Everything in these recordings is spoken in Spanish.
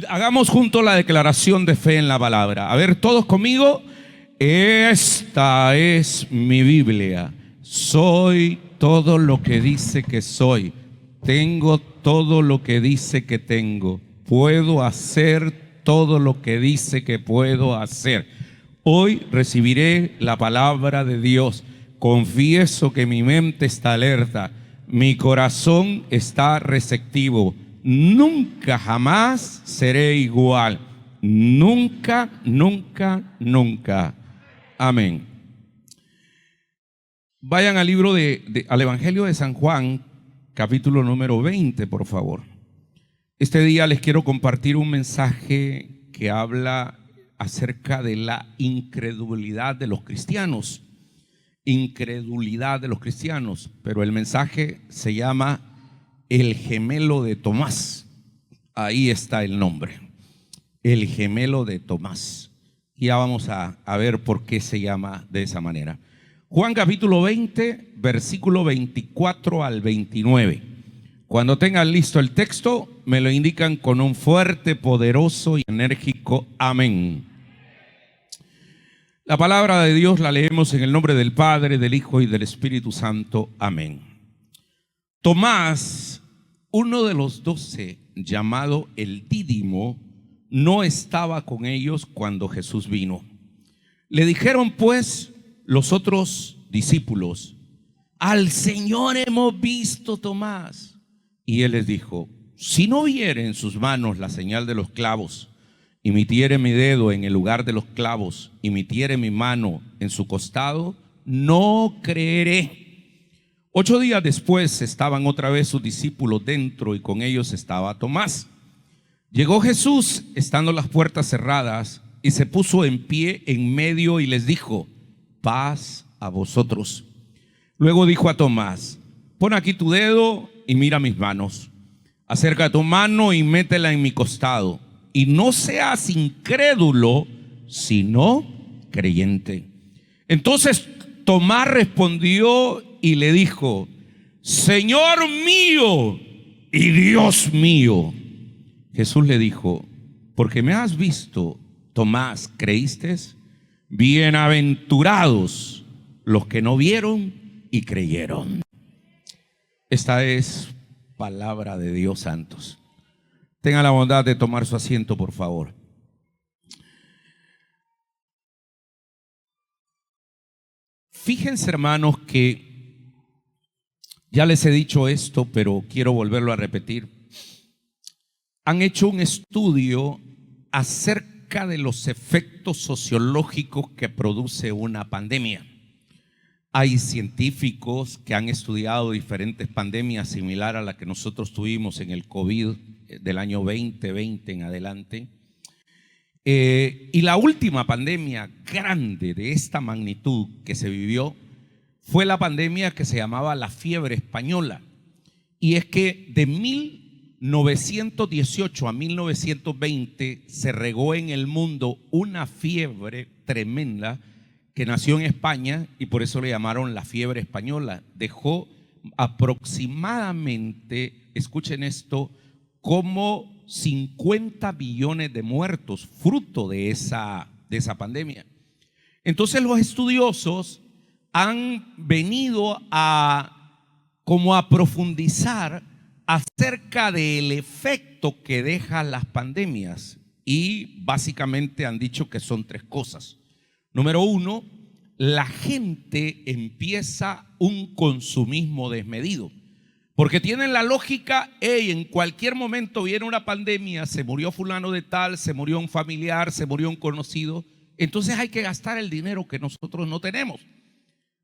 Hagamos juntos la declaración de fe en la palabra. A ver, todos conmigo. Esta es mi Biblia. Soy todo lo que dice que soy. Tengo todo lo que dice que tengo. Puedo hacer todo lo que dice que puedo hacer. Hoy recibiré la palabra de Dios. Confieso que mi mente está alerta. Mi corazón está receptivo. Nunca jamás seré igual. Nunca, nunca, nunca. Amén. Vayan al libro al Evangelio de San Juan, capítulo número 20, por favor. Este día les quiero compartir un mensaje que habla acerca de la incredulidad de los cristianos. Incredulidad de los cristianos, pero el mensaje se llama El gemelo de Tomás. Ahí está el nombre, el gemelo de Tomás. Ya vamos a ver por qué se llama de esa manera. Juan capítulo 20, versículo 24 al 29. Cuando tengan listo el texto, me lo indican con un fuerte, poderoso y enérgico amén. La palabra de Dios la leemos en el nombre del Padre, del Hijo y del Espíritu Santo. Amén. Tomás, uno de los 12, llamado el Dídimo, no estaba con ellos cuando Jesús vino. Le dijeron pues los otros discípulos: al Señor hemos visto, Tomás. Y él les dijo: si no viere en sus manos la señal de los clavos, y metiere mi dedo en el lugar de los clavos, y metiere mi mano en su costado, no creeré. 8 días después estaban otra vez sus discípulos dentro, y con ellos estaba Tomás. Llegó Jesús, estando las puertas cerradas, y se puso en pie en medio y les dijo: paz a vosotros. Luego dijo a Tomás: pon aquí tu dedo y mira mis manos. Acerca tu mano y métela en mi costado. Y no seas incrédulo, sino creyente. Entonces Tomás respondió y le dijo: Señor mío y Dios mío. Jesús le dijo: porque me has visto, Tomás, ¿creíste? Bienaventurados los que no vieron y creyeron. Esta es palabra de Dios, santos. Tengan la bondad de tomar su asiento, por favor. Fíjense, hermanos, que ya les he dicho esto, pero quiero volverlo a repetir. Han hecho un estudio acerca de los efectos sociológicos que produce una pandemia. Hay científicos que han estudiado diferentes pandemias similar a la que nosotros tuvimos en el COVID del año 2020 en adelante. Y la última pandemia grande de esta magnitud que se vivió fue la pandemia que se llamaba la fiebre española. Y es que de 1918 a 1920 se regó en el mundo una fiebre tremenda que nació en España y por eso le llamaron la fiebre española. Dejó aproximadamente, escuchen esto, como 50 billones de muertos fruto de esa pandemia. Entonces los estudiosos han venido a profundizar acerca del efecto que dejan las pandemias y básicamente han dicho que son 3 cosas. Número 1, la gente empieza un consumismo desmedido, porque tienen la lógica: en cualquier momento viene una pandemia, se murió fulano de tal, se murió un familiar, se murió un conocido, entonces hay que gastar el dinero que nosotros no tenemos.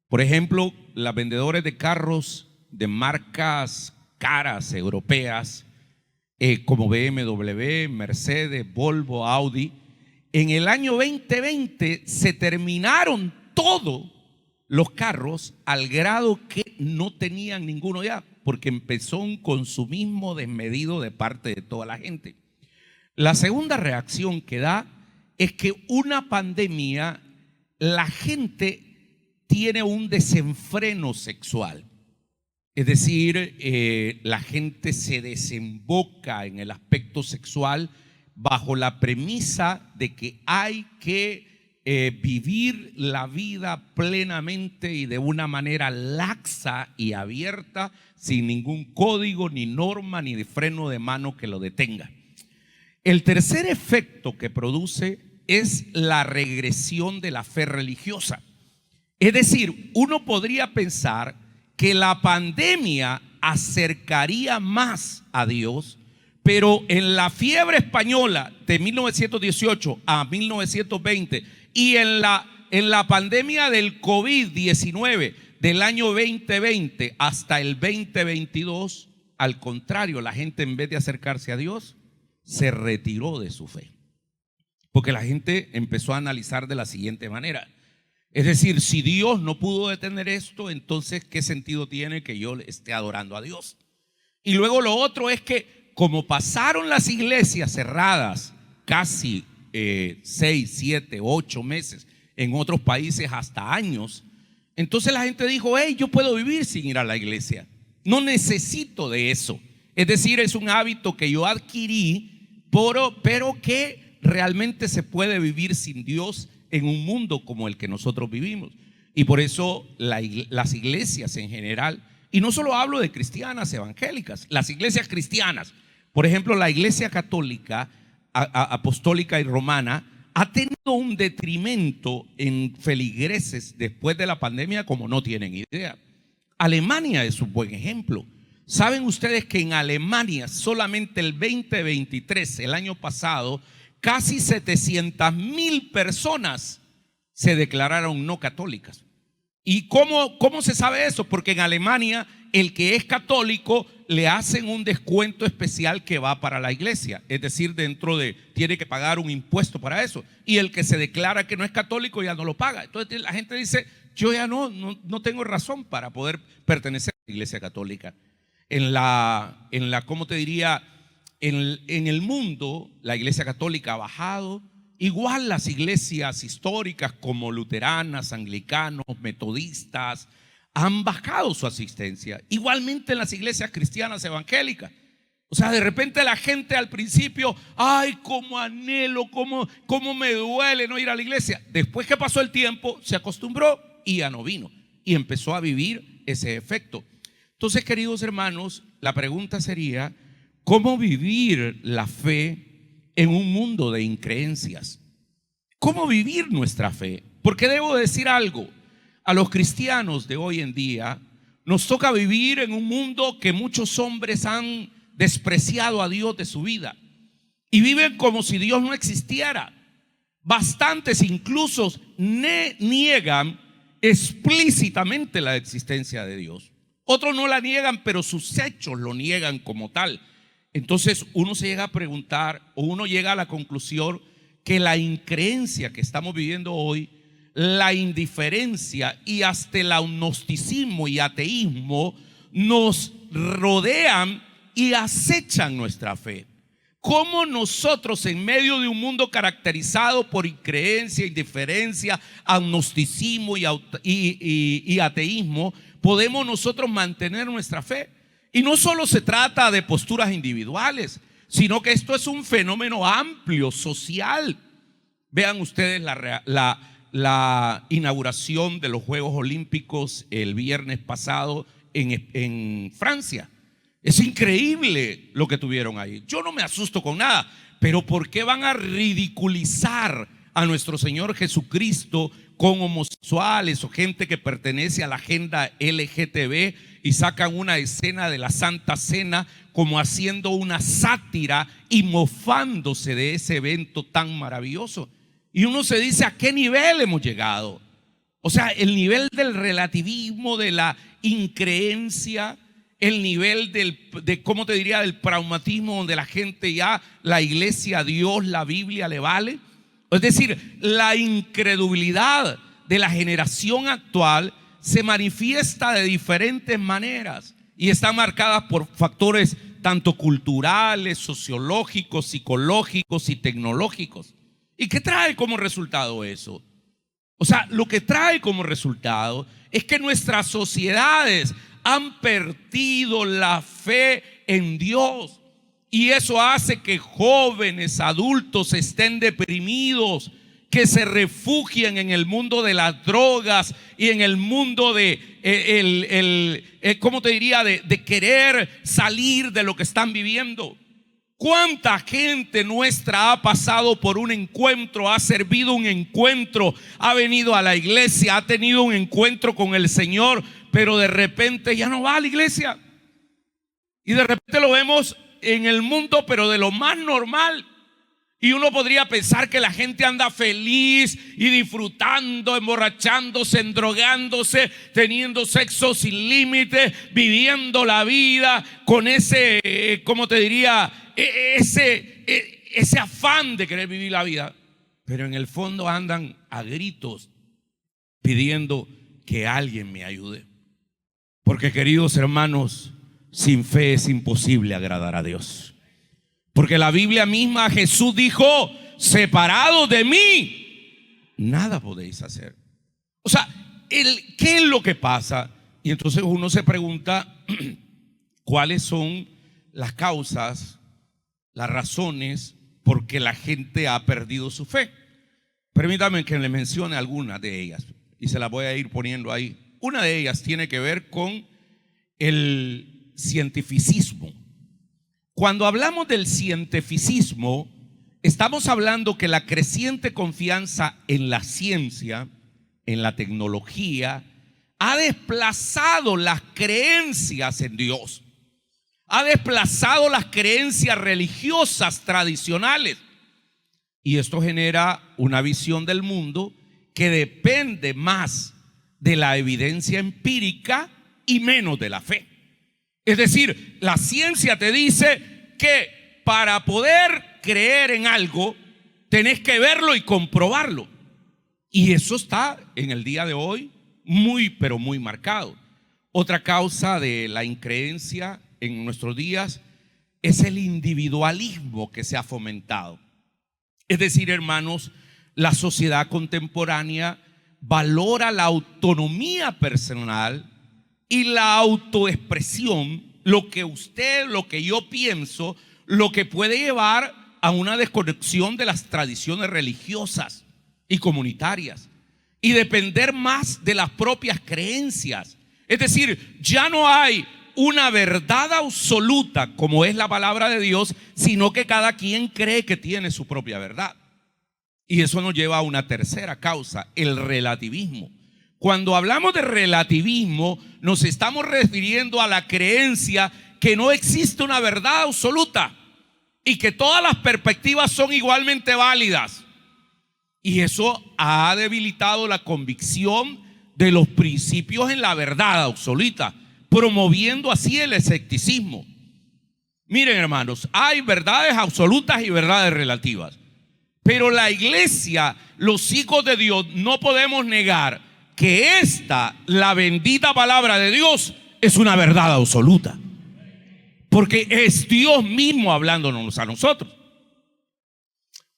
Por ejemplo, las vendedoras de carros de marcas caras europeas, como BMW, Mercedes, Volvo, Audi, en el año 2020 se terminaron todos los carros al grado que no tenían ninguno ya, porque empezó un consumismo desmedido de parte de toda la gente. La segunda reacción que da es que una pandemia, la gente tiene un desenfreno sexual. Es decir, la gente se desemboca en el aspecto sexual bajo la premisa de que hay que vivir la vida plenamente y de una manera laxa y abierta, sin ningún código, ni norma, ni de freno de mano que lo detenga. El tercer efecto que produce es la regresión de la fe religiosa. Es decir, uno podría pensar que la pandemia acercaría más a Dios, pero en la fiebre española de 1918 a 1920 y en la pandemia del COVID-19 del año 2020 hasta el 2022, al contrario, la gente, en vez de acercarse a Dios, se retiró de su fe. Porque la gente empezó a analizar de la siguiente manera: es decir, si Dios no pudo detener esto, entonces ¿qué sentido tiene que yo le esté adorando a Dios? Y luego lo otro es que, como pasaron las iglesias cerradas casi 6, 7, 8 meses, en otros países hasta años, entonces la gente dijo: hey, yo puedo vivir sin ir a la iglesia, no necesito de eso. Es decir, es un hábito que yo adquirí, pero que realmente se puede vivir sin Dios en un mundo como el que nosotros vivimos. Y por eso las iglesias en general, y no solo hablo de cristianas evangélicas, las iglesias cristianas, por ejemplo, la iglesia católica, apostólica y romana, ha tenido un detrimento en feligreses después de la pandemia como no tienen idea. Alemania es un buen ejemplo. ¿Saben ustedes que en Alemania solamente el 2023, el año pasado, casi 700,000 personas se declararon no católicas? ¿Y cómo se sabe eso? Porque en Alemania el que es católico le hacen un descuento especial que va para la iglesia. Es decir, tiene que pagar un impuesto para eso. Y el que se declara que no es católico ya no lo paga. Entonces la gente dice: yo ya no tengo razón para poder pertenecer a la iglesia católica. ¿Cómo te diría? En el mundo la iglesia católica ha bajado. Igual las iglesias históricas como luteranas, anglicanos, metodistas han bajado su asistencia. Igualmente en las iglesias cristianas evangélicas. O sea, de repente la gente al principio: ay, cómo anhelo, cómo me duele no ir a la iglesia. Después que pasó el tiempo, se acostumbró y ya no vino. Y empezó a vivir ese efecto. Entonces, queridos hermanos, la pregunta sería: ¿cómo vivir la fe en un mundo de increencias? ¿Cómo vivir nuestra fe? Porque debo decir algo: a los cristianos de hoy en día nos toca vivir en un mundo que muchos hombres han despreciado a Dios de su vida y viven como si Dios no existiera. Bastantes incluso niegan explícitamente la existencia de Dios. Otros no la niegan, pero sus hechos lo niegan como tal. Entonces uno se llega a preguntar, o uno llega a la conclusión que la increencia que estamos viviendo hoy, la indiferencia y hasta el agnosticismo y ateísmo nos rodean y acechan nuestra fe. ¿Cómo nosotros, en medio de un mundo caracterizado por increencia, indiferencia, agnosticismo y ateísmo, podemos nosotros mantener nuestra fe? Y no solo se trata de posturas individuales, sino que esto es un fenómeno amplio, social. Vean ustedes la inauguración de los Juegos Olímpicos el viernes pasado en Francia. Es increíble lo que tuvieron ahí. Yo no me asusto con nada, pero ¿por qué van a ridiculizar a nuestro Señor Jesucristo con homosexuales o gente que pertenece a la agenda LGTB y sacan una escena de la Santa Cena como haciendo una sátira y mofándose de ese evento tan maravilloso? Y uno se dice: ¿a qué nivel hemos llegado? O sea, el nivel del relativismo, de la increencia, el nivel ¿cómo te diría?, del pragmatismo, donde la gente ya, la iglesia, Dios, la Biblia le vale. Es decir, la incredulidad de la generación actual se manifiesta de diferentes maneras y está marcada por factores tanto culturales, sociológicos, psicológicos y tecnológicos. ¿Y qué trae como resultado eso? O sea, lo que trae como resultado es que nuestras sociedades han perdido la fe en Dios. Y eso hace que jóvenes, adultos estén deprimidos, que se refugien en el mundo de las drogas y en el mundo de, ¿cómo te diría? De querer salir de lo que están viviendo. ¿Cuánta gente nuestra ha pasado por un encuentro, ha servido un encuentro, ha venido a la iglesia, ha tenido un encuentro con el Señor, pero de repente ya no va a la iglesia? Y de repente lo vemos en el mundo, pero de lo más normal. Y uno podría pensar que la gente anda feliz y disfrutando, emborrachándose, endrogándose, teniendo sexo sin límite, viviendo la vida con ese, ¿cómo te diría? Ese afán de querer vivir la vida. Pero en el fondo andan a gritos pidiendo que alguien me ayude. Porque, queridos hermanos, sin fe es imposible agradar a Dios. Porque la Biblia misma, Jesús dijo: separados de mí, nada podéis hacer. O sea, ¿qué es lo que pasa? Y entonces uno se pregunta cuáles son las causas, las razones por que la gente ha perdido su fe. Permítame que le mencione algunas de ellas y se las voy a ir poniendo ahí. Una de ellas tiene que ver con el cientificismo. Cuando hablamos del cientificismo, estamos hablando que la creciente confianza en la ciencia, en la tecnología, ha desplazado las creencias en Dios, ha desplazado las creencias religiosas tradicionales. Y esto genera una visión del mundo que depende más de la evidencia empírica y menos de la fe. Es decir, la ciencia te dice que para poder creer en algo tenés que verlo y comprobarlo. Y eso está en el día de hoy muy, pero muy marcado. Otra causa de la increencia en nuestros días es el individualismo que se ha fomentado. Es decir, hermanos, la sociedad contemporánea valora la autonomía personal y la autoexpresión, lo que usted, lo que yo pienso, lo que puede llevar a una desconexión de las tradiciones religiosas y comunitarias y depender más de las propias creencias. Es decir, ya no hay una verdad absoluta como es la palabra de Dios, sino que cada quien cree que tiene su propia verdad. Y eso nos lleva a una tercera causa, el relativismo. Cuando hablamos de relativismo, nos estamos refiriendo a la creencia que no existe una verdad absoluta y que todas las perspectivas son igualmente válidas. Y eso ha debilitado la convicción de los principios en la verdad absoluta, promoviendo así el escepticismo. Miren, hermanos, hay verdades absolutas y verdades relativas, pero la iglesia, los hijos de Dios, no podemos negar que la bendita palabra de Dios, es una verdad absoluta, porque es Dios mismo hablándonos a nosotros.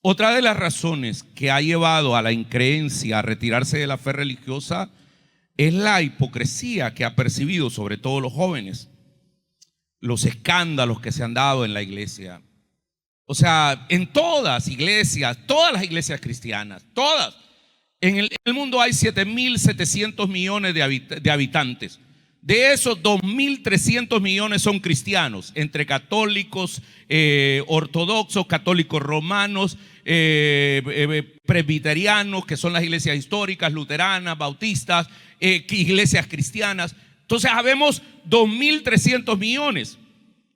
Otra de las razones que ha llevado a la increencia a retirarse de la fe religiosa es la hipocresía que ha percibido sobre todo los jóvenes, los escándalos que se han dado en la iglesia. O sea, en todas las iglesias cristianas, todas. En el mundo hay 7.700 millones de habitantes. De esos, 2.300 millones son cristianos, entre católicos, ortodoxos, católicos romanos, presbiterianos, que son las iglesias históricas, luteranas, bautistas, iglesias cristianas. Entonces, habemos 2.300 millones.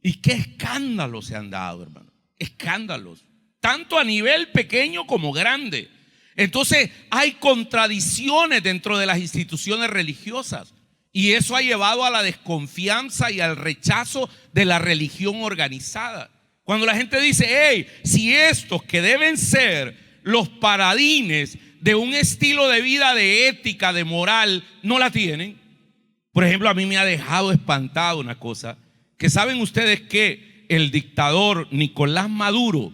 ¿Y qué escándalos se han dado, hermano? Escándalos, tanto a nivel pequeño como grande. Entonces hay contradicciones dentro de las instituciones religiosas y eso ha llevado a la desconfianza y al rechazo de la religión organizada. Cuando la gente dice: hey, si estos que deben ser los paladines de un estilo de vida, de ética, de moral, no la tienen. Por ejemplo, a mí me ha dejado espantado una cosa, que saben ustedes que el dictador Nicolás Maduro,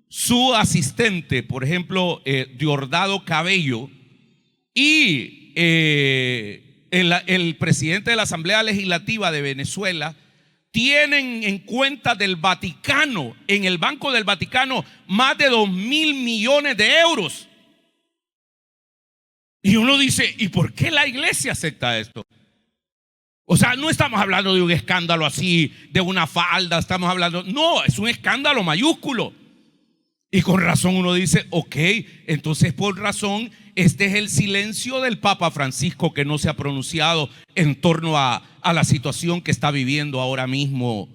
su asistente, por ejemplo, Diosdado Cabello, y el presidente de la Asamblea Legislativa de Venezuela tienen en cuenta del Vaticano, en el Banco del Vaticano, más de 2.000 millones de euros. Y uno dice, ¿y por qué la iglesia acepta esto? O sea, no estamos hablando de un escándalo así, de una falda, estamos hablando, no, es un escándalo mayúsculo. Y con razón uno dice, ok, entonces por razón, este es el silencio del Papa Francisco, que no se ha pronunciado en torno a la situación que está viviendo ahora mismo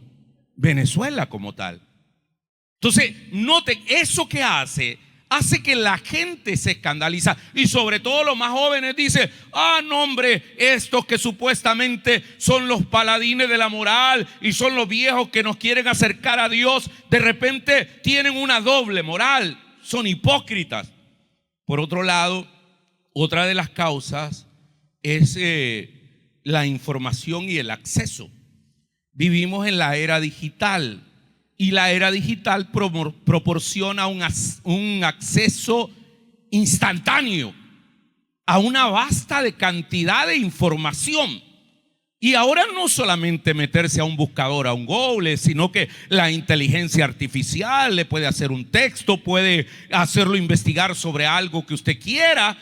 Venezuela como tal. Entonces, noten, eso que hace que la gente se escandaliza, y sobre todo los más jóvenes dicen, no hombre, estos que supuestamente son los paladines de la moral y son los viejos que nos quieren acercar a Dios, de repente tienen una doble moral, son hipócritas. Por otro lado, otra de las causas es la información y el acceso. Vivimos en la era digital. Y la era digital proporciona un acceso instantáneo a una vasta cantidad de información. Y ahora no solamente meterse a un buscador, a un Google, sino que la inteligencia artificial le puede hacer un texto, puede hacerlo investigar sobre algo que usted quiera.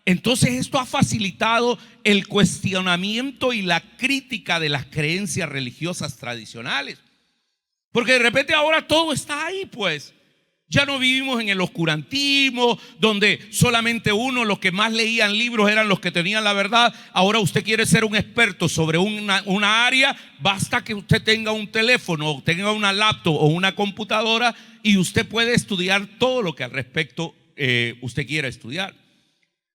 Entonces esto ha facilitado el cuestionamiento y la crítica de las creencias religiosas tradicionales. Porque de repente ahora todo está ahí, pues. Ya no vivimos en el oscurantismo, donde solamente los que más leían libros eran los que tenían la verdad. Ahora usted quiere ser un experto sobre una área, basta que usted tenga un teléfono, o tenga una laptop o una computadora, y usted puede estudiar todo lo que al respecto usted quiera estudiar.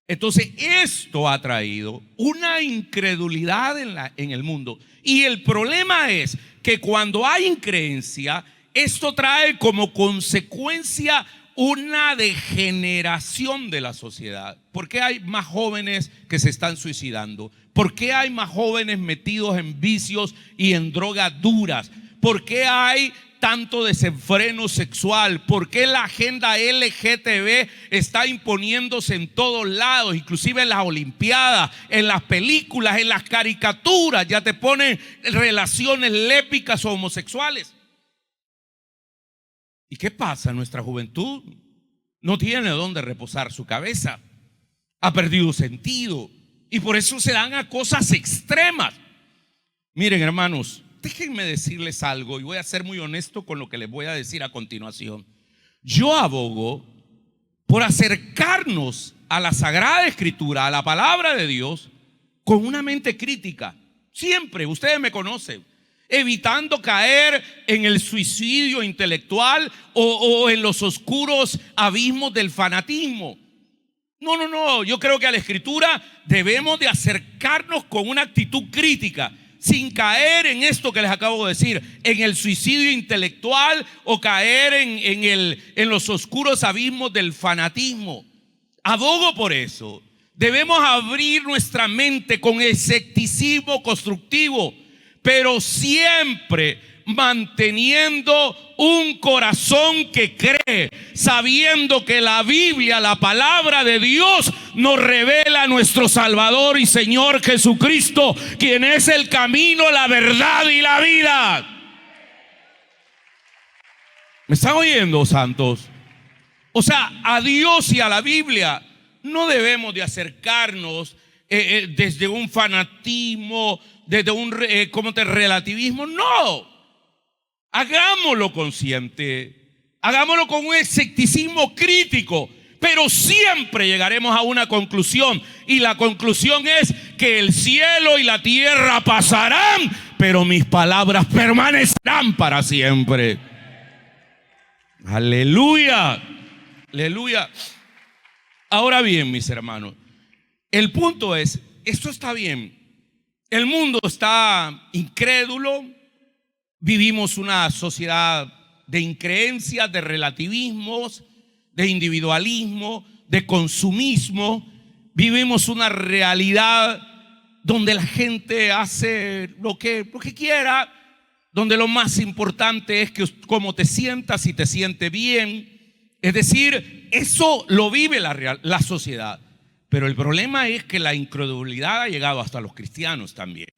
Entonces esto ha traído una incredulidad en el mundo. Y el problema es que cuando hay increencia, esto trae como consecuencia una degeneración de la sociedad. ¿Por qué hay más jóvenes que se están suicidando? ¿Por qué hay más jóvenes metidos en vicios y en drogas duras? ¿Por qué hay tanto desenfreno sexual? ¿Por qué la agenda LGTB está imponiéndose en todos lados? Inclusive en las olimpiadas, en las películas, en las caricaturas, ya te ponen relaciones lésbicas o homosexuales. ¿Y qué pasa? Nuestra juventud no tiene dónde reposar su cabeza, ha perdido sentido, y por eso se dan a cosas extremas. Miren, hermanos, déjenme decirles algo, y voy a ser muy honesto con lo que les voy a decir a continuación. Yo abogo por acercarnos a la Sagrada Escritura, a la palabra de Dios, con una mente crítica. Siempre, ustedes me conocen, evitando caer en el suicidio intelectual o en los oscuros abismos del fanatismo. No, yo creo que a la Escritura debemos de acercarnos con una actitud crítica, sin caer en esto que les acabo de decir, en el suicidio intelectual o caer en los oscuros abismos del fanatismo. Abogo por eso. Debemos abrir nuestra mente con escepticismo constructivo, pero siempre manteniendo un corazón que cree, sabiendo que la Biblia, la palabra de Dios, nos revela a nuestro Salvador y Señor Jesucristo, quien es el camino, la verdad y la vida. ¿Me están oyendo, santos? O sea, a Dios y a la Biblia no debemos de acercarnos desde un fanatismo, desde un relativismo. No, hagámoslo consciente, hagámoslo con un escepticismo crítico, pero siempre llegaremos a una conclusión, y la conclusión es que el cielo y la tierra pasarán, pero mis palabras permanecerán para siempre. Aleluya, aleluya. Ahora bien, mis hermanos, el punto es, esto está bien. El mundo está incrédulo, vivimos una sociedad de increencias, de relativismos, de individualismo, de consumismo. Vivimos una realidad donde la gente hace lo que quiera, donde lo más importante es que cómo te sientas, y te siente bien. Es decir, eso lo vive la sociedad. Pero el problema es que la incredulidad ha llegado hasta los cristianos también.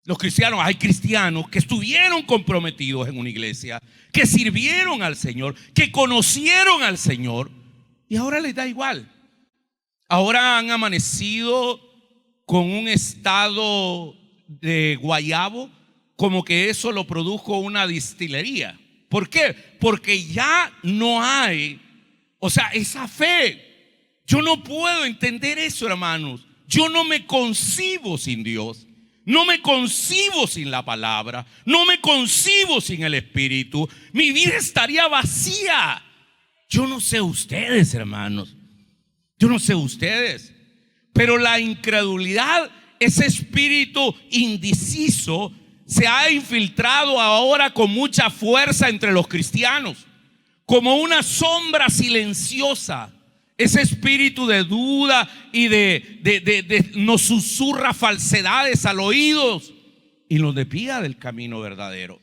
Los cristianos, hay cristianos que estuvieron comprometidos en una iglesia, que sirvieron al Señor, que conocieron al Señor, y ahora les da igual. Ahora han amanecido con un estado de guayabo, como que eso lo produjo una destilería. ¿Por qué? Porque ya no hay, esa fe. Yo no puedo entender eso, hermanos. Yo no me concibo sin Dios. No me concibo sin la palabra. No me concibo sin el Espíritu. Mi vida estaría vacía. Yo no sé ustedes, hermanos. Yo no sé ustedes. Pero la incredulidad, ese espíritu indeciso, se ha infiltrado ahora con mucha fuerza entre los cristianos, como una sombra silenciosa. Ese espíritu de duda y nos susurra falsedades al oído y nos desvía del camino verdadero,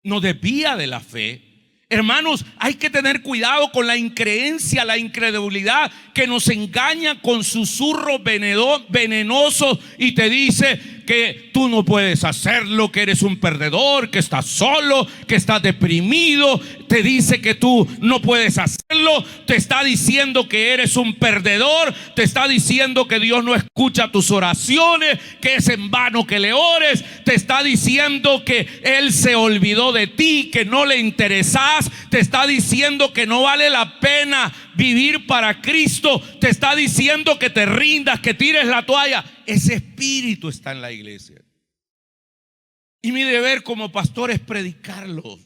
nos desvía de la fe. Hermanos, hay que tener cuidado con la increencia, la incredulidad que nos engaña con susurros venenosos y te dice que tú no puedes hacerlo, que eres un perdedor, que estás solo, que estás deprimido. Te dice que tú no puedes hacerlo, te está diciendo que eres un perdedor, te está diciendo que Dios no escucha tus oraciones, que es en vano que le ores, te está diciendo que Él se olvidó de ti, que no le interesas, te está diciendo que no vale la pena vivir para Cristo, te está diciendo que te rindas, que tires la toalla. Ese espíritu está en la iglesia. Y mi deber como pastor es predicarlo.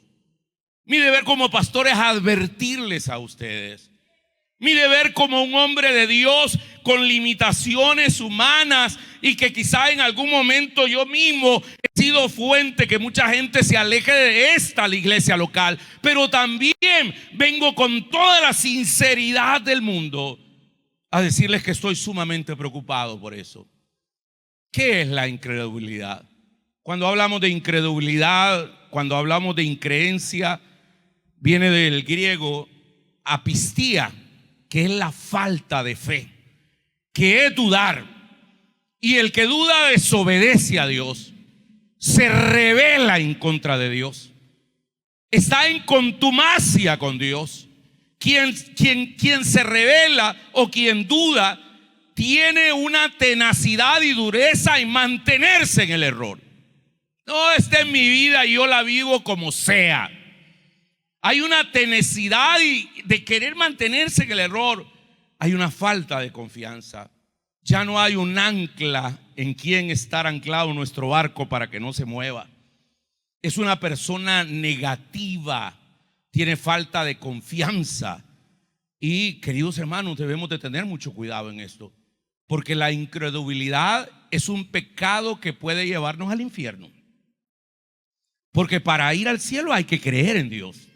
Mi deber como pastor es advertirles a ustedes. Mi deber como un hombre de Dios con limitaciones humanas y que quizá en algún momento yo mismo he sido fuente que mucha gente se aleje de la iglesia local, pero también vengo con toda la sinceridad del mundo a decirles que estoy sumamente preocupado por eso. ¿Qué es la incredulidad? Cuando hablamos de incredulidad, cuando hablamos de increencia, viene del griego apistía, que es la falta de fe, que es dudar. Y el que duda desobedece a Dios, se rebela en contra de Dios, está en contumacia con Dios. Quien se rebela o quien duda tiene una tenacidad y dureza en mantenerse en el error. No, esta es mi vida y yo la vivo como sea. Hay una tenacidad de querer mantenerse en el error. Hay una falta de confianza. Ya no hay un ancla en quien estar anclado nuestro barco para que no se mueva. Es una persona negativa, tiene falta de confianza. Y queridos hermanos, debemos de tener mucho cuidado en esto, porque la incredulidad es un pecado que puede llevarnos al infierno. Porque para ir al cielo hay que creer en Dios.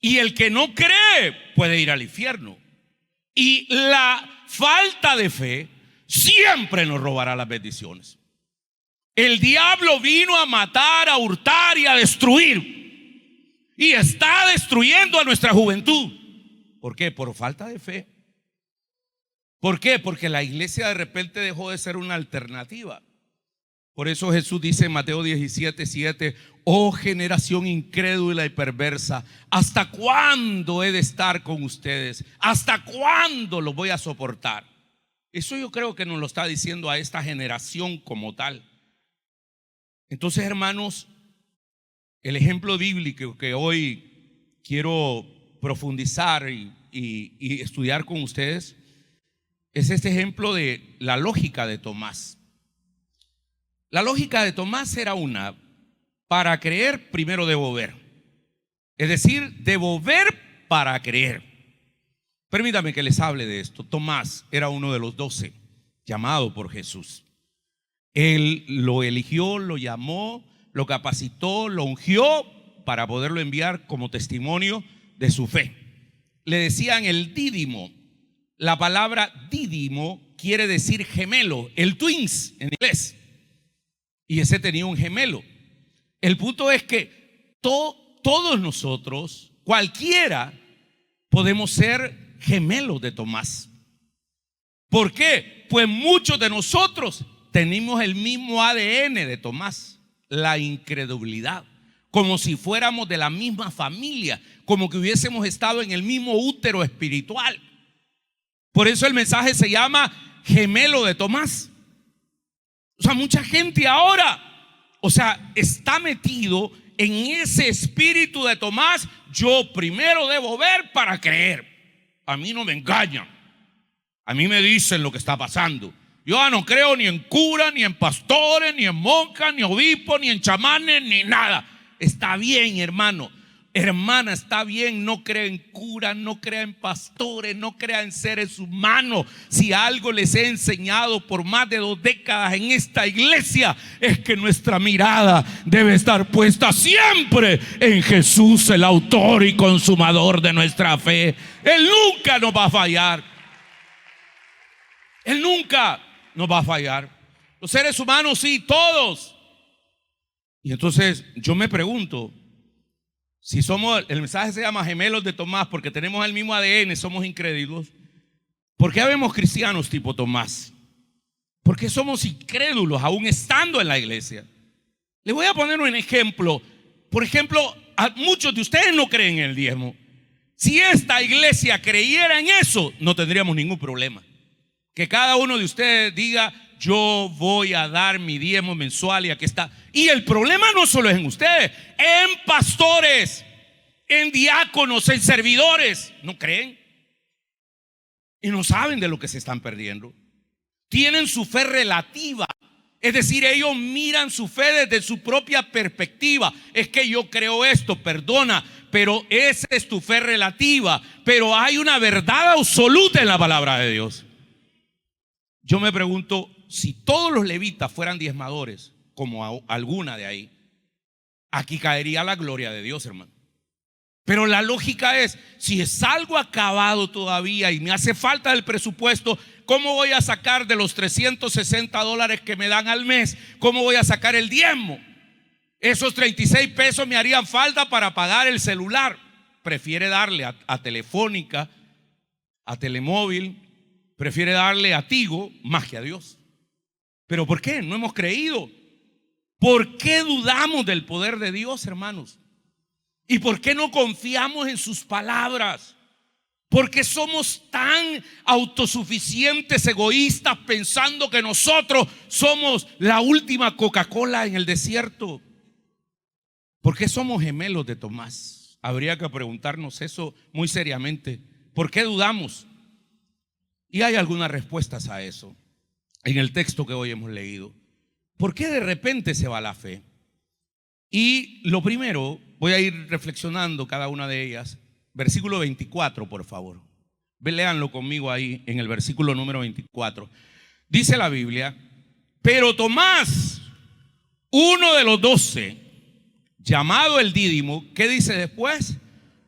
Y el que no cree puede ir al infierno. Y la falta de fe siempre nos robará las bendiciones. El diablo vino a matar, a hurtar y a destruir. Y está destruyendo a nuestra juventud. ¿Por qué? Por falta de fe. ¿Por qué? Porque la iglesia de repente dejó de ser una alternativa. Por eso Jesús dice en Mateo 17:7: oh generación incrédula y perversa, ¿hasta cuándo he de estar con ustedes? ¿Hasta cuándo los voy a soportar? Eso yo creo que nos lo está diciendo a esta generación como tal. Entonces, hermanos, el ejemplo bíblico que hoy quiero profundizar y estudiar con ustedes es este ejemplo de la lógica de Tomás. La lógica de Tomás era una: para creer primero debo ver. Es decir, debo ver para creer. Permítame que les hable de esto. Tomás era uno de los 12 llamado por Jesús. Él lo eligió, lo llamó, lo capacitó, lo ungió para poderlo enviar como testimonio de su fe. Le decían el dídimo. La palabra dídimo quiere decir gemelo, el twins en inglés. Y ese tenía un gemelo. El punto es que todos nosotros, cualquiera, podemos ser gemelos de Tomás. ¿Por qué? Pues muchos de nosotros tenemos el mismo ADN de Tomás, la incredulidad, como si fuéramos de la misma familia, como que hubiésemos estado en el mismo útero espiritual. Por eso el mensaje se llama gemelo de Tomás. O sea, mucha gente ahora, está metido en ese espíritu de Tomás. Yo primero debo ver para creer. A mí no me engañan. A mí me dicen lo que está pasando. Yo no creo ni en cura, ni en pastores, ni en monjas, ni obispos, ni en chamanes, ni nada. Está bien, hermano. Hermana, está bien, no crea en curas, no crea en pastores, no crea en seres humanos. Si algo les he enseñado por más de 2 décadas en esta iglesia, es que nuestra mirada debe estar puesta siempre en Jesús, el autor y consumador de nuestra fe. Él nunca nos va a fallar. Él nunca nos va a fallar. Los seres humanos sí, todos. Y entonces yo me pregunto, si somos, el mensaje se llama gemelos de Tomás porque tenemos el mismo ADN, somos incrédulos. ¿Por qué habemos cristianos tipo Tomás? ¿Por qué somos incrédulos aún estando en la iglesia? Les voy a poner un ejemplo. Por ejemplo, muchos de ustedes no creen en el diezmo. Si esta iglesia creyera en eso, no tendríamos ningún problema. Que cada uno de ustedes diga: yo voy a dar mi diezmo mensual, y aquí está. Y el problema no solo es en ustedes, en pastores, en diáconos, en servidores. ¿No creen? Y no saben de lo que se están perdiendo. Tienen su fe relativa. Es decir, ellos miran su fe desde su propia perspectiva. Es que yo creo esto, perdona, pero esa es tu fe relativa. Pero hay una verdad absoluta en la palabra de Dios. Yo me pregunto, si todos los levitas fueran diezmadores, como alguna de ahí, aquí caería la gloria de Dios, hermano. Pero la lógica es, si es algo acabado todavía y me hace falta el presupuesto, ¿cómo voy a sacar de los $360 que me dan al mes? ¿Cómo voy a sacar el diezmo? Esos 36 pesos me harían falta para pagar el celular. Prefiere darle a Telefónica, a Telemóvil, prefiere darle a Tigo más que a Dios. ¿Pero por qué? No hemos creído. ¿Por qué dudamos del poder de Dios, hermanos? ¿Y por qué no confiamos en sus palabras? ¿Por qué somos tan autosuficientes, egoístas, pensando que nosotros somos la última Coca-Cola en el desierto? ¿Por qué somos gemelos de Tomás? Habría que preguntarnos eso muy seriamente. ¿Por qué dudamos? Y hay algunas respuestas a eso en el texto que hoy hemos leído. ¿Por qué de repente se va la fe? Y lo primero, voy a ir reflexionando cada una de ellas. Versículo 24, por favor. Léanlo conmigo ahí en el versículo número 24. Dice la Biblia: pero Tomás, uno de los 12, llamado el Dídimo, ¿qué dice después?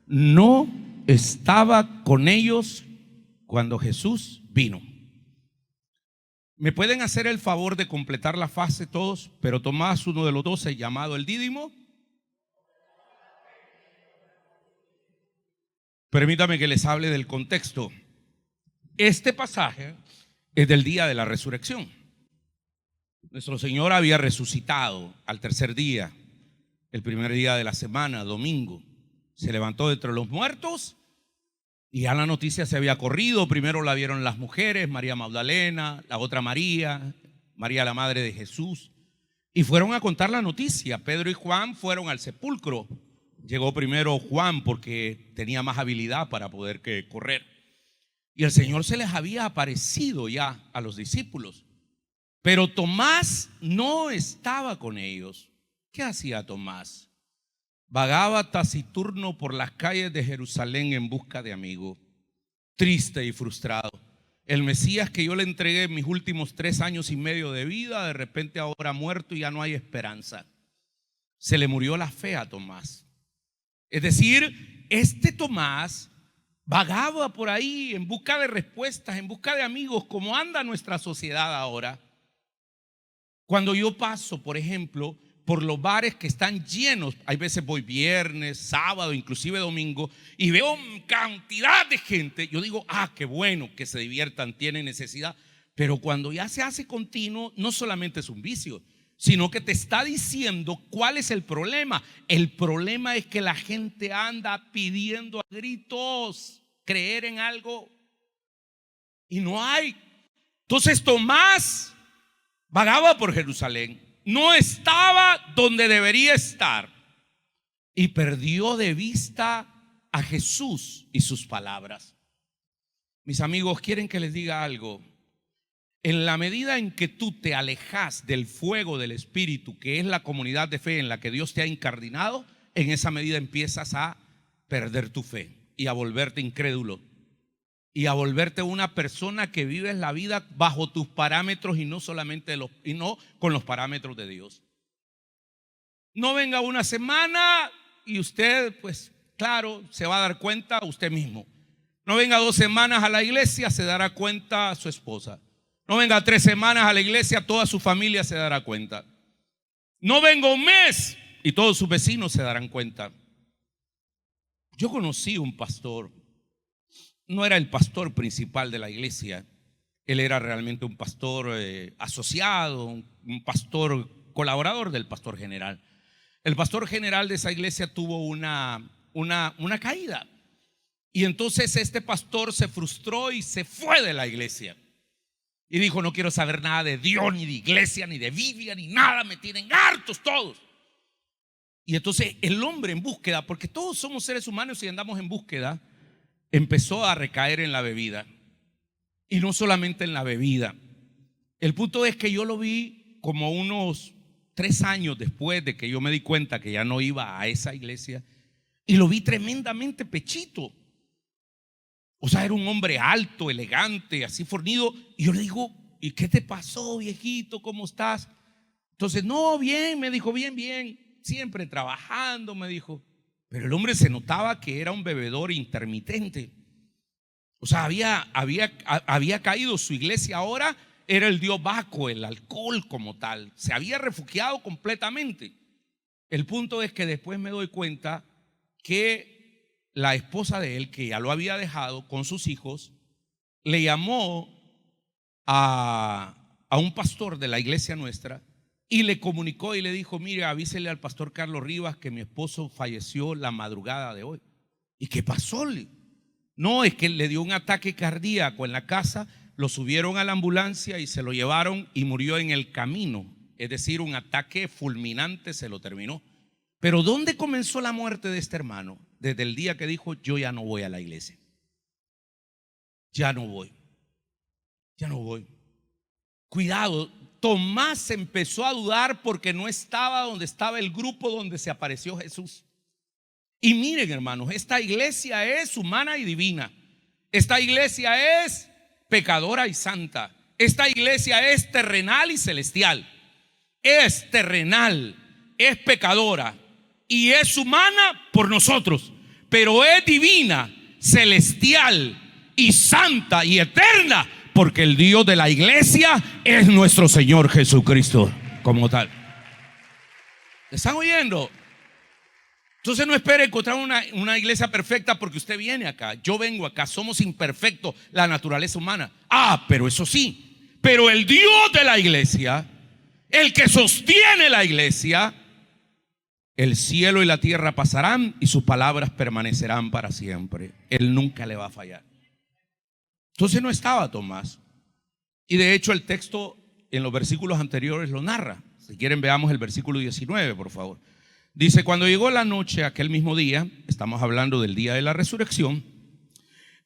No estaba con ellos cuando Jesús vino. ¿Me pueden hacer el favor de completar la fase todos? Pero Tomás, uno de los 12, llamado el Dídimo. Permítame que les hable del contexto. Este pasaje es del día de la resurrección. Nuestro Señor había resucitado al tercer día, el primer día de la semana, domingo. Se levantó de entre los muertos y ya la noticia se había corrido. Primero la vieron las mujeres, María Magdalena, la otra María, María la madre de Jesús, y fueron a contar la noticia. Pedro y Juan fueron al sepulcro. Llegó primero Juan porque tenía más habilidad para poder correr. Y el Señor se les había aparecido ya a los discípulos. Pero Tomás no estaba con ellos. ¿Qué hacía Tomás? Vagaba taciturno por las calles de Jerusalén en busca de amigos, triste y frustrado. El Mesías que yo le entregué en mis últimos 3 años y medio de vida, de repente ahora ha muerto y ya no hay esperanza. Se le murió la fe a Tomás. Es decir, este Tomás vagaba por ahí en busca de respuestas, en busca de amigos, como anda nuestra sociedad ahora. Cuando yo paso, por ejemplo, por los bares que están llenos, hay veces voy viernes, sábado, inclusive domingo, y veo cantidad de gente, yo digo, qué bueno que se diviertan, tienen necesidad. Pero cuando ya se hace continuo, no solamente es un vicio, sino que te está diciendo cuál es el problema. El problema es que la gente anda pidiendo a gritos creer en algo y no hay. Entonces Tomás vagaba por Jerusalén, no estaba donde debería estar y perdió de vista a Jesús y sus palabras. Mis amigos, ¿quieren que les diga algo? En la medida en que tú te alejas del fuego del Espíritu, que es la comunidad de fe en la que Dios te ha incardinado, en esa medida empiezas a perder tu fe y a volverte incrédulo y a volverte una persona que vives la vida bajo tus parámetros y no solamente con los parámetros de Dios. No venga una semana y usted, pues claro, se va a dar cuenta usted mismo. No venga 2 semanas a la iglesia, se dará cuenta su esposa. No venga 3 semanas a la iglesia, toda su familia se dará cuenta. No venga 1 mes y todos sus vecinos se darán cuenta. Yo conocí un pastor, no era el pastor principal de la iglesia, él era realmente un pastor asociado, un pastor colaborador del pastor general. El pastor general de esa iglesia tuvo una caída. Y entonces este pastor se frustró y se fue de la iglesia. Y dijo: no quiero saber nada de Dios, ni de iglesia, ni de Biblia, ni nada. Me tienen hartos todos. Y entonces el hombre en búsqueda, porque todos somos seres humanos y andamos en búsqueda, empezó a recaer en la bebida. Y no solamente en la bebida. El punto es que yo lo vi como unos 3 años después de que yo me di cuenta que ya no iba a esa iglesia. Y lo vi tremendamente pechito. O sea, era un hombre alto, elegante, así fornido. Y yo le digo: ¿y qué te pasó, viejito? ¿Cómo estás? Entonces, no, bien, me dijo, bien. Siempre trabajando, me dijo. Pero el hombre se notaba que era un bebedor intermitente. O sea, había caído su iglesia, ahora era el dios Baco, el alcohol como tal. Se había refugiado completamente. El punto es que después me doy cuenta que la esposa de él, que ya lo había dejado con sus hijos, le llamó a un pastor de la iglesia nuestra y le comunicó y le dijo: mire, avísele al pastor Carlos Rivas que mi esposo falleció la madrugada de hoy. ¿Y qué pasó? No, es que le dio un ataque cardíaco en la casa, lo subieron a la ambulancia y se lo llevaron y murió en el camino. Es decir, un ataque fulminante se lo terminó. Pero ¿dónde comenzó la muerte de este hermano? Desde el día que dijo: yo ya no voy a la iglesia. Ya no voy. Cuidado, Tomás empezó a dudar porque no estaba donde estaba el grupo donde se apareció Jesús. Y miren, hermanos, esta iglesia es humana y divina. Esta iglesia es pecadora y santa. Esta iglesia es terrenal y celestial. Es terrenal, es pecadora y es humana por nosotros, pero es divina, celestial y santa y eterna, porque el Dios de la iglesia es nuestro Señor Jesucristo como tal. ¿Están oyendo? Entonces no espere encontrar una iglesia perfecta porque usted viene acá. Yo vengo acá, somos imperfectos, la naturaleza humana. Pero eso sí, pero el Dios de la iglesia, el que sostiene la iglesia, el cielo y la tierra pasarán y sus palabras permanecerán para siempre. Él nunca le va a fallar. Entonces no estaba Tomás. Y de hecho el texto en los versículos anteriores lo narra. Si quieren, veamos el versículo 19, por favor. Dice: cuando llegó la noche aquel mismo día, estamos hablando del día de la resurrección,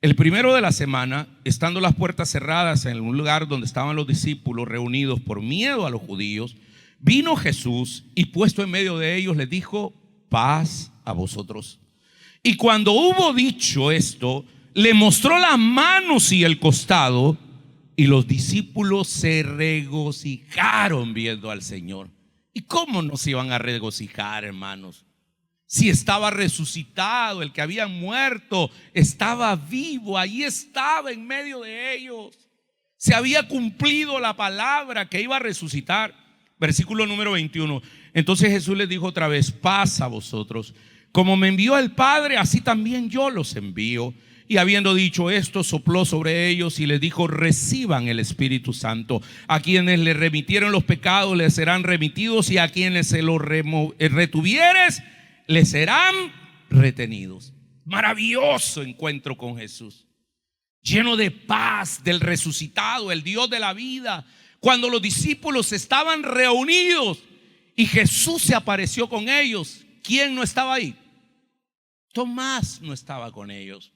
el primero de la semana, estando las puertas cerradas en un lugar donde estaban los discípulos reunidos por miedo a los judíos, vino Jesús y puesto en medio de ellos les dijo: paz a vosotros. Y cuando hubo dicho esto, le mostró las manos y el costado, y los discípulos se regocijaron viendo al Señor. ¿Y cómo no se iban a regocijar, hermanos? Si estaba resucitado, el que había muerto estaba vivo, ahí estaba en medio de ellos. Se había cumplido la palabra que iba a resucitar. Versículo número 21. Entonces Jesús les dijo otra vez: paz a vosotros. Como me envió el Padre, así también yo los envío. Y habiendo dicho esto, sopló sobre ellos y les dijo: reciban el Espíritu Santo. A quienes le remitieron los pecados les serán remitidos, y a quienes se los retuvieres les serán retenidos. Maravilloso encuentro con Jesús, lleno de paz del resucitado, el Dios de la vida. Cuando los discípulos estaban reunidos y Jesús se apareció con ellos, ¿quién no estaba ahí? Tomás no estaba con ellos.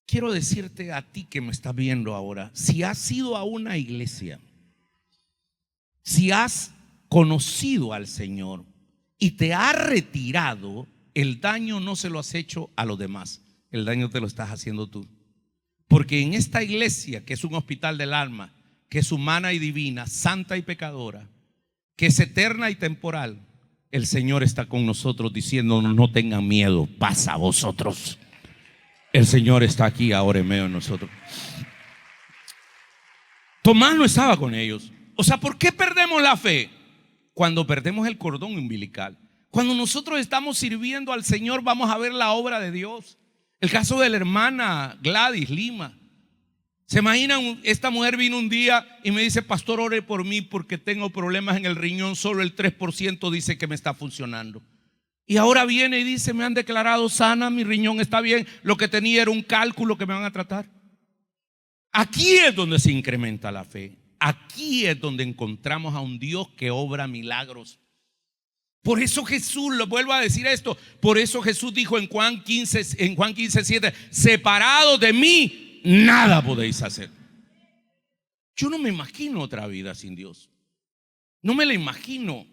Quiero decirte a ti que me estás viendo ahora, si has ido a una iglesia, si has conocido al Señor y te has retirado, el daño no se lo has hecho a los demás, el daño te lo estás haciendo tú. Porque en esta iglesia, que es un hospital del alma, que es humana y divina, santa y pecadora, que es eterna y temporal, el Señor está con nosotros diciéndonos: no tengan miedo, pasa a vosotros. El Señor está aquí ahora en medio de nosotros. Tomás no estaba con ellos. O sea, ¿por qué perdemos la fe? Cuando perdemos el cordón umbilical. Cuando nosotros estamos sirviendo al Señor, vamos a ver la obra de Dios. El caso de la hermana Gladys Lima. ¿Se imaginan? Esta mujer vino un día y me dice: pastor, ore por mí porque tengo problemas en el riñón, solo el 3% dice que me está funcionando. Y ahora viene y dice: me han declarado sana, mi riñón está bien, lo que tenía era un cálculo que me van a tratar. Aquí es donde se incrementa la fe. Aquí es donde encontramos a un Dios que obra milagros. Por eso Jesús, lo vuelvo a decir esto, por eso Jesús dijo en Juan 15:7: separados de mí, nada podéis hacer. Yo no me imagino otra vida sin Dios. No me la imagino.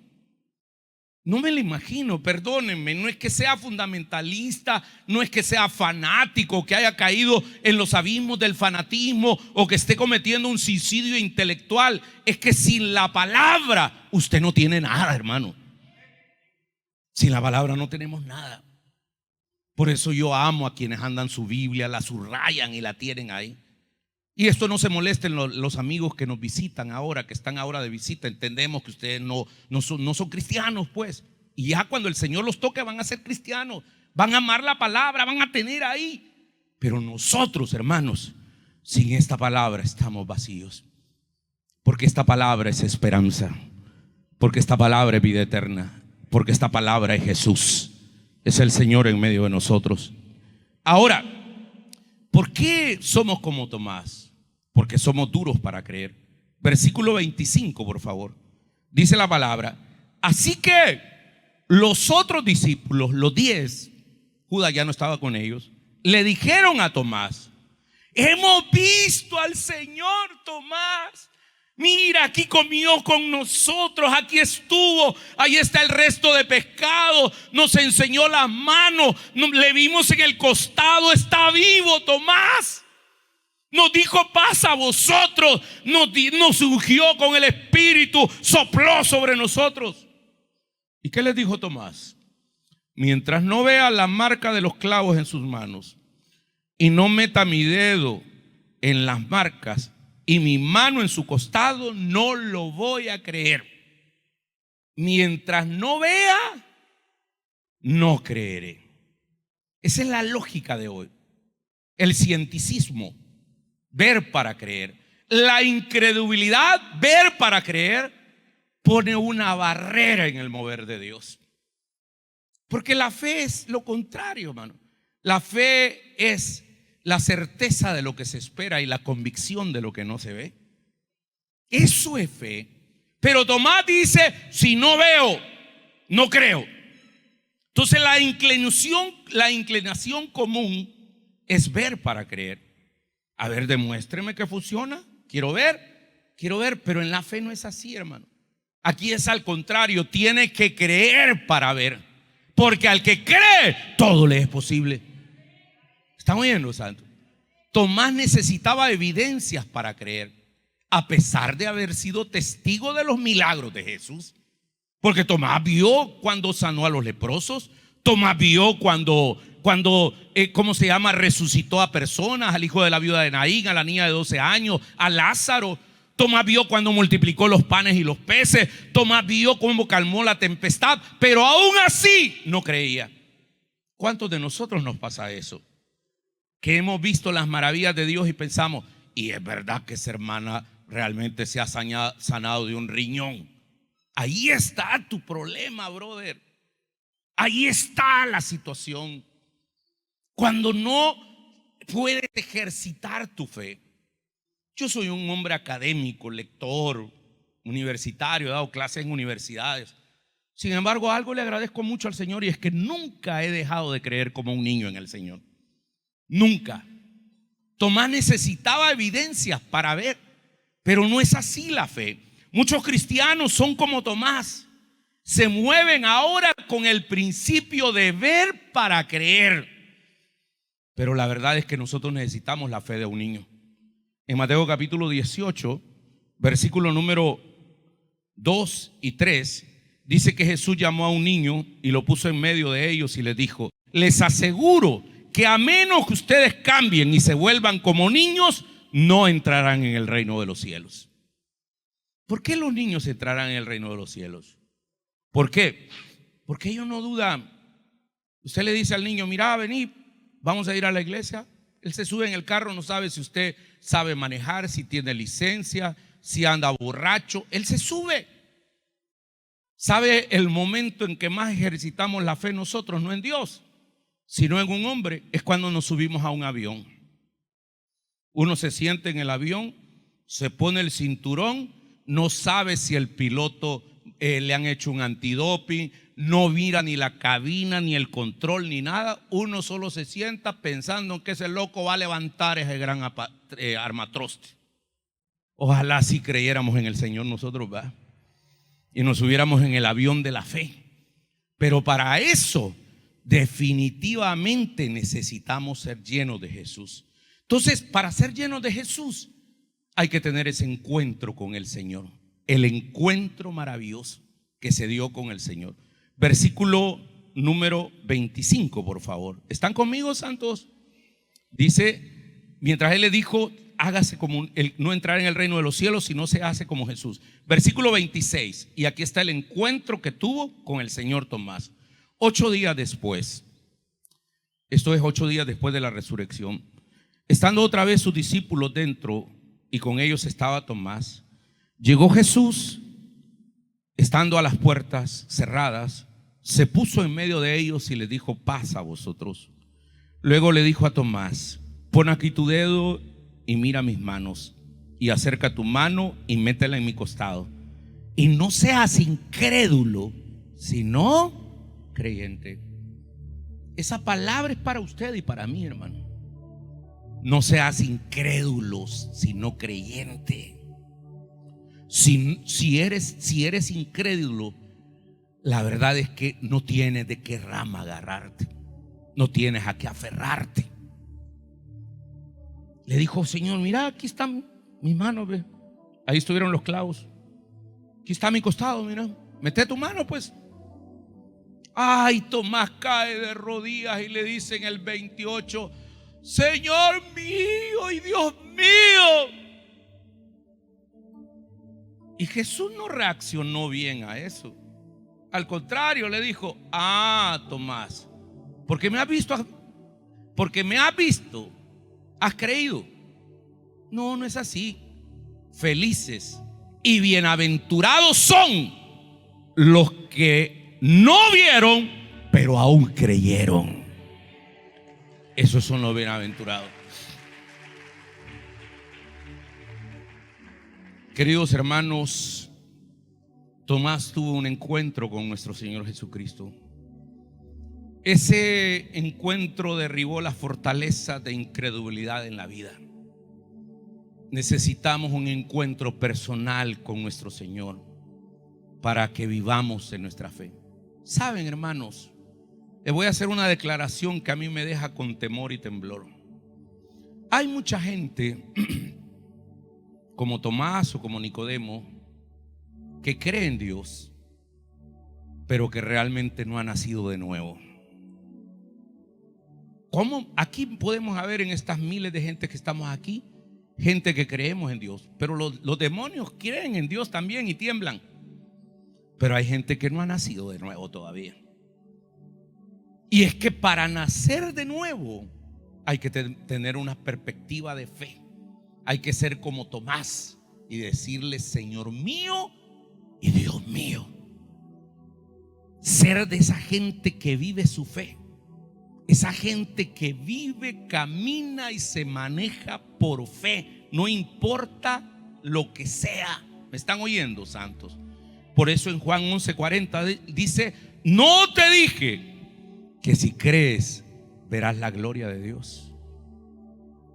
No me lo imagino, perdónenme. No es que sea fundamentalista, no es que sea fanático, que haya caído en los abismos del fanatismo o que esté cometiendo un suicidio intelectual. Es que sin la palabra usted no tiene nada, hermano. Sin la palabra no tenemos nada. Por eso yo amo a quienes andan su Biblia, la subrayan y la tienen ahí. Y esto no se molesten los amigos que nos visitan ahora, que están ahora de visita. Entendemos que ustedes no son cristianos, pues. Y ya cuando el Señor los toque van a ser cristianos, van a amar la palabra, van a tener ahí. Pero nosotros, hermanos, sin esta palabra estamos vacíos. Porque esta palabra es esperanza. Porque esta palabra es vida eterna. Porque esta palabra es Jesús. Es el Señor en medio de nosotros. Ahora, ¿por qué somos como Tomás? Porque somos duros para creer. Versículo 25, por favor. Dice la palabra: así que los otros discípulos, los 10, Judas ya no estaba con ellos, le dijeron a Tomás: hemos visto al Señor, Tomás. Mira, aquí comió con nosotros, aquí estuvo, ahí está el resto de pescado, nos enseñó las manos, le vimos en el costado, está vivo, Tomás. Nos dijo: pasa a vosotros, nos ungió con el Espíritu, sopló sobre nosotros. ¿Y qué les dijo Tomás? Mientras no vea la marca de los clavos en sus manos y no meta mi dedo en las marcas y mi mano en su costado, no lo voy a creer. Mientras no vea, no creeré. Esa es la lógica de hoy. El cienticismo, ver para creer. La incredulidad, ver para creer, pone una barrera en el mover de Dios. Porque la fe es lo contrario, hermano. La fe es la certeza de lo que se espera y la convicción de lo que no se ve. Eso es fe. Pero Tomás dice: si no veo, no creo. Entonces la inclinación común es ver para creer. A ver, demuéstreme que funciona. Quiero ver, pero en la fe no es así, hermano. Aquí es al contrario, tiene que creer para ver. Porque al que cree, todo le es posible. ¿Están oyendo, santo? Tomás necesitaba evidencias para creer, a pesar de haber sido testigo de los milagros de Jesús. Porque Tomás vio cuando sanó a los leprosos. Tomás vio cuando resucitó a personas, al hijo de la viuda de Naín, a la niña de 12 años, a Lázaro. Tomás vio cuando multiplicó los panes y los peces. Tomás vio cómo calmó la tempestad, pero aún así no creía. ¿Cuántos de nosotros nos pasa eso? que hemos visto las maravillas de Dios y pensamos, y es verdad que esa hermana realmente se ha sanado de un riñón. Ahí está tu problema, brother. Ahí está la situación. Cuando no puedes ejercitar tu fe. Yo soy un hombre académico, lector, universitario, he dado clases en universidades. Sin embargo, algo le agradezco mucho al Señor, y es que nunca he dejado de creer como un niño en el Señor. Nunca. Tomás necesitaba evidencias para ver, pero no es así la fe. Muchos cristianos son como Tomás. Se mueven ahora con el principio de ver para creer. Pero la verdad es que nosotros necesitamos la fe de un niño. En Mateo capítulo 18, versículo número 2 y 3, dice que Jesús llamó a un niño y lo puso en medio de ellos y les dijo: les aseguro que a menos que ustedes cambien y se vuelvan como niños, no entrarán en el reino de los cielos. ¿Por qué los niños entrarán en el reino de los cielos? ¿Por qué? Porque ellos no dudan. Usted le dice al niño: mira, vení, vamos a ir a la iglesia. Él se sube en el carro, no sabe si usted sabe manejar, si tiene licencia, si anda borracho. Él se sube. ¿Sabe el momento en que más ejercitamos la fe nosotros? No en Dios, sino en un hombre. Es cuando nos subimos a un avión. Uno se siente en el avión, se pone el cinturón, no sabe si el piloto le han hecho un antidoping, no mira ni la cabina, ni el control, ni nada. Uno solo se sienta pensando en que ese loco va a levantar ese gran armatroste. Ojalá si creyéramos en el Señor nosotros, ¿verdad? Y nos subiéramos en el avión de la fe. Pero para eso definitivamente necesitamos ser llenos de Jesús. Entonces, para ser llenos de Jesús hay que tener ese encuentro con el Señor, el encuentro maravilloso que se dio con el Señor. Versículo número 25, por favor. ¿Están conmigo, santos? Dice, mientras él le dijo: hágase como no entrar en el reino de los cielos si no se hace como Jesús. Versículo 26, y aquí está el encuentro que tuvo con el Señor Tomás. 8 días después, esto es 8 días después de la resurrección, estando otra vez sus discípulos dentro y con ellos estaba Tomás, llegó Jesús, estando a las puertas cerradas, se puso en medio de ellos y les dijo: paz a vosotros. Luego le dijo a Tomás: pon aquí tu dedo y mira mis manos, y acerca tu mano y métela en mi costado, y no seas incrédulo, sino creyente. Esa palabra es para usted y para mí, hermano. No seas incrédulos, sino creyente. Si eres incrédulo, la verdad es que no tienes de qué rama agarrarte, no tienes a qué aferrarte. Le dijo: Señor, mira, aquí están mis manos, ve. Ahí estuvieron los clavos. Aquí está mi costado, mira. Mete tu mano, pues. Ay, Tomás cae de rodillas y le dice en el 28: Señor mío y Dios mío. Y Jesús no reaccionó bien a eso. Al contrario, le dijo: Tomás, porque me has visto, has creído. No, no es así. Felices y bienaventurados son los que no vieron, pero aún creyeron. Esos son los bienaventurados. Queridos hermanos, Tomás tuvo un encuentro con nuestro Señor Jesucristo. Ese encuentro derribó la fortaleza de incredulidad en la vida. Necesitamos un encuentro personal con nuestro Señor para que vivamos en nuestra fe. Saben, hermanos, les voy a hacer una declaración que a mí me deja con temor y temblor. Hay mucha gente como Tomás o como Nicodemo que cree en Dios, pero que realmente no ha nacido de nuevo. ¿Cómo? Aquí podemos ver en estas miles de gente que estamos aquí, gente que creemos en Dios, pero los demonios creen en Dios también y tiemblan. Pero hay gente que no ha nacido de nuevo todavía. Y es que para nacer de nuevo Hay que tener una perspectiva de fe. Hay que ser como Tomás y decirle: Señor mío y Dios mío. Ser de esa gente que vive su fe. Esa gente que vive, camina y se maneja por fe. No importa lo que sea. ¿Me están oyendo, santos? Por eso en Juan 11:40 dice: no te dije que si crees verás la gloria de Dios.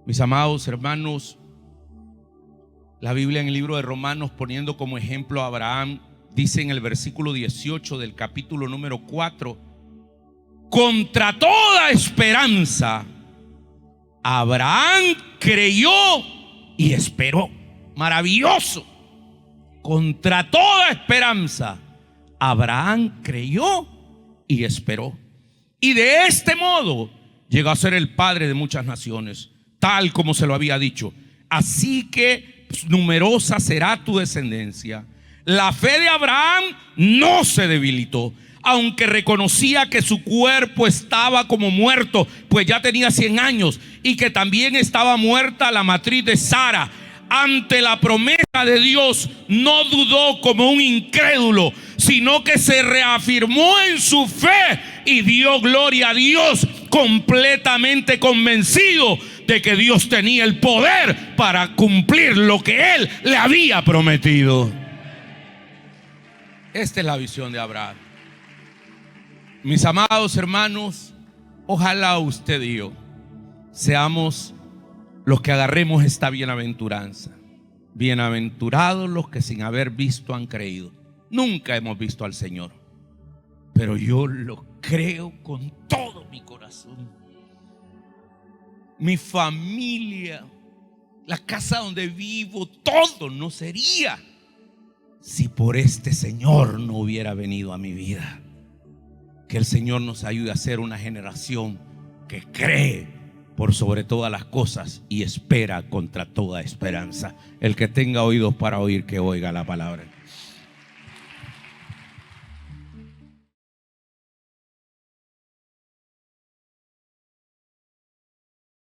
Mis amados hermanos, la Biblia en el libro de Romanos, poniendo como ejemplo a Abraham, dice en el versículo 18 del capítulo número 4: contra toda esperanza Abraham creyó y esperó. Maravilloso. Contra toda esperanza Abraham creyó y esperó. Y de este modo llegó a ser el padre de muchas naciones, tal como se lo había dicho: así que numerosa será tu descendencia. La fe de Abraham no se debilitó, aunque reconocía que su cuerpo estaba como muerto, pues ya tenía 100 años, y que también estaba muerta la matriz de Sara. Ante la promesa de Dios no dudó como un incrédulo, sino que se reafirmó en su fe y dio gloria a Dios, completamente convencido de que Dios tenía el poder para cumplir lo que Él le había prometido. Esta es la visión de Abraham. Mis amados hermanos, ojalá usted y yo seamos los que agarremos esta bienaventuranza. Bienaventurados los que sin haber visto han creído. Nunca hemos visto al Señor, pero yo lo creo con todo mi corazón. Mi familia, la casa donde vivo, todo no sería si por este Señor no hubiera venido a mi vida. Que el Señor nos ayude a ser una generación que cree por sobre todas las cosas y espera contra toda esperanza. El que tenga oídos para oír, que oiga la palabra.